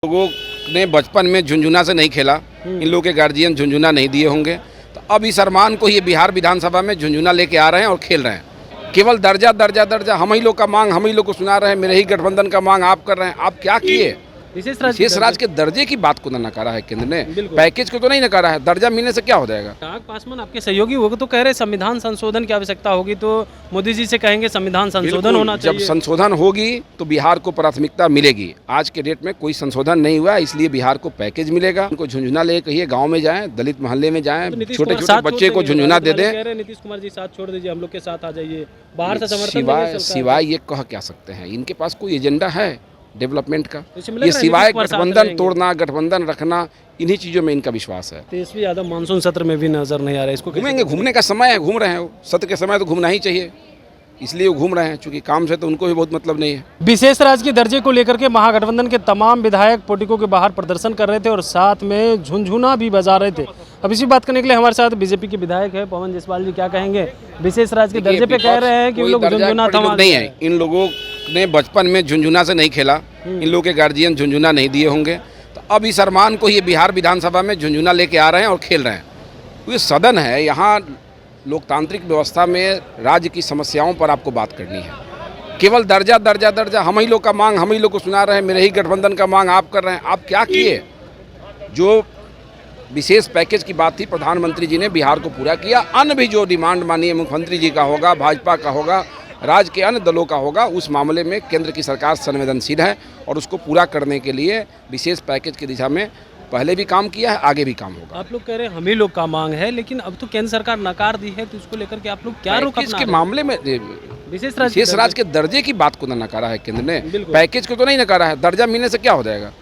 लोगों ने बचपन में झुनझुना से नहीं खेला, इन लोगों के गार्जियन झुनझुना नहीं दिए होंगे, तो अब इस अरमान को ये बिहार विधानसभा में झुनझुना लेके आ रहे हैं और खेल रहे हैं। केवल दर्जा हम ही लोग का मांग हम ही लोग को सुना रहे हैं, मेरे ही गठबंधन का मांग आप कर रहे हैं। आप क्या किए? विशेष राज्य के दर्जे की बात को नकारा है केंद्र ने, पैकेज को तो नहीं नकारा है। दर्जा मिलने से क्या हो जाएगा? चिराग पासवान आपके सहयोगी वो तो कह रहे संविधान संशोधन की आवश्यकता होगी, तो मोदी जी से कहेंगे संविधान संशोधन होना चाहिए। जब संशोधन होगी तो बिहार को प्राथमिकता मिलेगी। आज के डेट में कोई संशोधन नहीं हुआ, इसलिए बिहार को पैकेज मिलेगा। उनको झुनझुना ले कहिए, गाँव में जाए, दलित मोहल्ले में जाए, छोटे छोटे बच्चे को झुनझुना दे दें। नीतीश कुमार जी साथ छोड़ दीजिए, हम लोग के साथ आ जाइए, बाहर से समर्थन सिवाय ये कह क्या सकते हैं? इनके पास कोई एजेंडा है डेवलपमेंट का? ये सिवाय गठबंधन तोड़ना, गठबंधन रखना, इन्हीं चीजों में इनका विश्वास है। तेजस्वी यादव मानसून सत्र में भी नजर नहीं आ रहा है। इसको घूमेंगे, घूमने का समय है, घूम रहे हैं वो। सत्र के समय तो घूमना ही चाहिए, इसलिए वो घूम रहे हैं, क्योंकि काम से तो उनको भी बहुत मतलब नहीं है। विशेष राज्य के दर्जे को लेकर के महागठबंधन के तमाम विधायक पोटिको के बाहर प्रदर्शन कर रहे थे और साथ में झुनझुना भी बजा रहे थे। अब इसी बात करने के लिए हमारे साथ बीजेपी के विधायक है पवन जायसवाल जी। क्या कहेंगे? विशेष राज्य के दर्जे पे कह रहे हैं कि लोग झुनझुना नहीं है। इन लोगों ने बचपन में झुनझुना से नहीं खेला, इन लोगों के गार्जियन झुनझुना नहीं दिए होंगे, तो अब इस अरमान को ये बिहार विधानसभा में झुनझुना लेके आ रहे हैं और खेल रहे हैं। ये सदन है, यहाँ लोकतांत्रिक व्यवस्था में राज्य की समस्याओं पर आपको बात करनी है। केवल दर्जा हम ही लोग का मांग हम ही लोग को सुना रहे हैं, मेरे ही गठबंधन का मांग आप कर रहे हैं। आप क्या किए? जो विशेष पैकेज की बात थी, प्रधानमंत्री जी ने बिहार को पूरा किया। अन्य भी जो डिमांड माननीय मुख्यमंत्री जी का होगा, भाजपा का होगा, राज्य के अन्य दलों का होगा, उस मामले में केंद्र की सरकार संवेदनशील है और उसको पूरा करने के लिए विशेष पैकेज की दिशा में पहले भी काम किया है, आगे भी काम होगा। आप लोग कह रहे हैं हम ही लोग का मांग है, लेकिन अब तो केंद्र सरकार नकार दी है, तो उसको लेकर के आप लोग क्या रुख इसके मामले में विशेष राज्य के दर्जे की बात को नकारा है केंद्र ने, पैकेज को तो नहीं नकारा है। दर्जा मिलने से क्या हो जाएगा?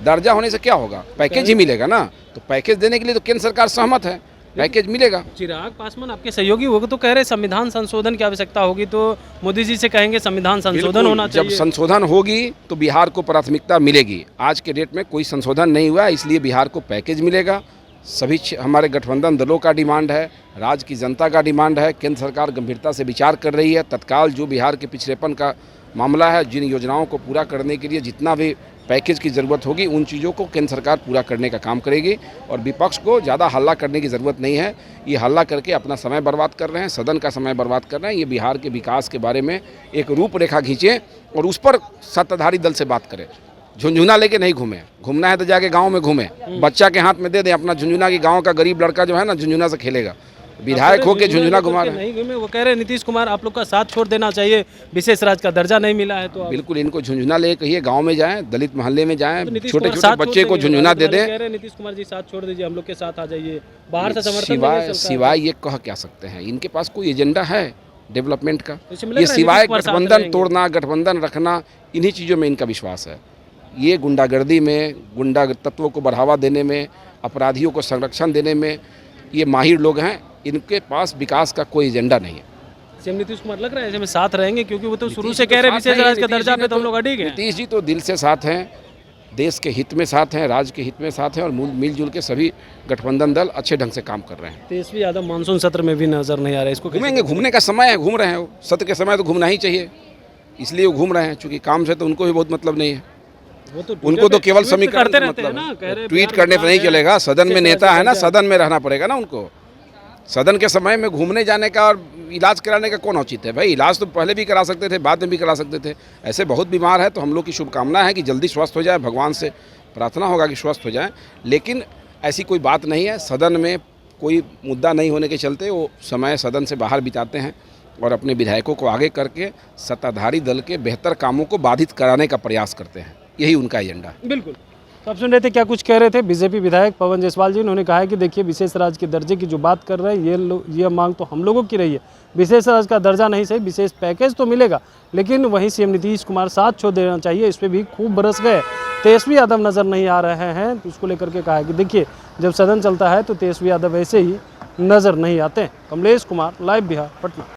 दर्जा होने से क्या होगा? पैकेज ही मिलेगा ना। तो पैकेज देने के लिए तो केंद्र सरकार सहमत है, पैकेज मिलेगा। चिराग पासवान आपके सहयोगी वो तो कह रहे संविधान संशोधन की आवश्यकता होगी, तो मोदी जी से कहेंगे संविधान संशोधन होना चाहिए। जब संशोधन होगी तो बिहार को प्राथमिकता मिलेगी। आज के डेट में कोई संशोधन नहीं हुआ, इसलिए बिहार को पैकेज मिलेगा। सभी हमारे गठबंधन दलों का डिमांड है, राज्य की जनता का डिमांड है। केंद्र सरकार गंभीरता से विचार कर रही है। तत्काल जो बिहार के पिछड़ेपन का मामला है, जिन योजनाओं को पूरा करने के लिए जितना भी पैकेज की ज़रूरत होगी, उन चीज़ों को केंद्र सरकार पूरा करने का काम करेगी। और विपक्ष को ज़्यादा हल्ला करने की ज़रूरत नहीं है। ये हल्ला करके अपना समय बर्बाद कर रहे हैं, सदन का समय बर्बाद कर रहे हैं। ये बिहार के विकास के बारे में एक रूपरेखा खींचें और उस पर सत्ताधारी दल से बात करें। झुनझुना लेके नहीं घूमें, घूमना है तो जाके गाँव में घूमें, बच्चा के हाथ में दे दें अपना झुनझुना, की गाँव का गरीब लड़का जो है ना झुनझुना से खेलेगा। विधायक हो के झुनझुना घुमा रहे हैं। नहीं, वो कह रहे हैं नीतीश कुमार आप लोग का साथ छोड़ देना चाहिए, विशेष राज्य का दर्जा नहीं मिला है। तो बिल्कुल इनको झुनझुना ले कहिए, गांव में जाएं, दलित मोहल्ले में जाएं, छोटे छोटे बच्चे को झुनझुना दे दें। कह रहे हैं नीतीश कुमार जी साथ छोड़ दीजिए, हम लोग के साथ आ जाइए, बाहर से समर्थन सिवाय ये कह क्या सकते हैं? इनके पास कोई एजेंडा है डेवलपमेंट का? ये सिवाय गठबंधन तोड़ना, गठबंधन रखना, इन्हीं चीज़ों में इनका विश्वास है। ये गुंडागर्दी में, गुंडा तत्वों को बढ़ावा देने में, अपराधियों को संरक्षण देने में ये माहिर लोग हैं। इनके पास विकास का कोई एजेंडा नहीं है। सीएम नीतीश कुमार लग रहा है ऐसे में साथ रहेंगे, क्योंकि वो तो शुरू से कह रहे हैं विशेष राज्य का दर्जा पे तो हम लोग अड़िग हैं। नीतीश जी तो दिल से साथ हैं, देश के हित में साथ हैं, राज्य के हित में साथ हैं और मिलजुल के सभी गठबंधन दल अच्छे ढंग से काम कर रहे हैं। तेजस्वी यादव मानसून सत्र में भी नजर नहीं आ रहा है। इसको घूमेंगे, घूमने का समय है, घूम रहे हैं वो। सत्र के समय तो घूमना ही चाहिए, इसलिए वो घूम रहे हैं, क्योंकि काम से तो उनको भी बहुत मतलब नहीं है। उनको तो केवल समीकरण मतलब है, ट्वीट करने पर नहीं चलेगा। सदन में नेता है ना, सदन में रहना पड़ेगा ना उनको। सदन के समय में घूमने जाने का और इलाज कराने का कौन औचित्य है? भाई इलाज तो पहले भी करा सकते थे, बाद में भी करा सकते थे। ऐसे बहुत बीमार है, तो हम लोग की शुभकामना है कि जल्दी स्वस्थ हो जाए, भगवान से प्रार्थना होगा कि स्वस्थ हो जाए। लेकिन ऐसी कोई बात नहीं है। सदन में कोई मुद्दा नहीं होने के चलते वो समय सदन से बाहर बिताते हैं और अपने विधायकों को आगे करके सत्ताधारी दल के बेहतर कामों को बाधित कराने का प्रयास करते हैं। यही उनका एजेंडा है। बिल्कुल। तो आप सुन रहे थे क्या कुछ कह रहे थे बीजेपी विधायक पवन जायसवाल जी। उन्होंने कहा है कि देखिए विशेष राज्य के दर्जे की जो बात कर रहे हैं, ये मांग तो हम लोगों की रही है। विशेष राज्य का दर्जा नहीं सही, विशेष पैकेज तो मिलेगा, लेकिन वहीं सीएम नीतीश कुमार साथ छोड़ देना चाहिए। इस पर भी खूब बरस गए। तेजस्वी यादव नजर नहीं आ रहे हैं, तो उसको लेकर के कहा है कि देखिए जब सदन चलता है तो तेजस्वी यादव ऐसे ही नजर नहीं आते। कमलेश कुमार, लाइव बिहार, पटना।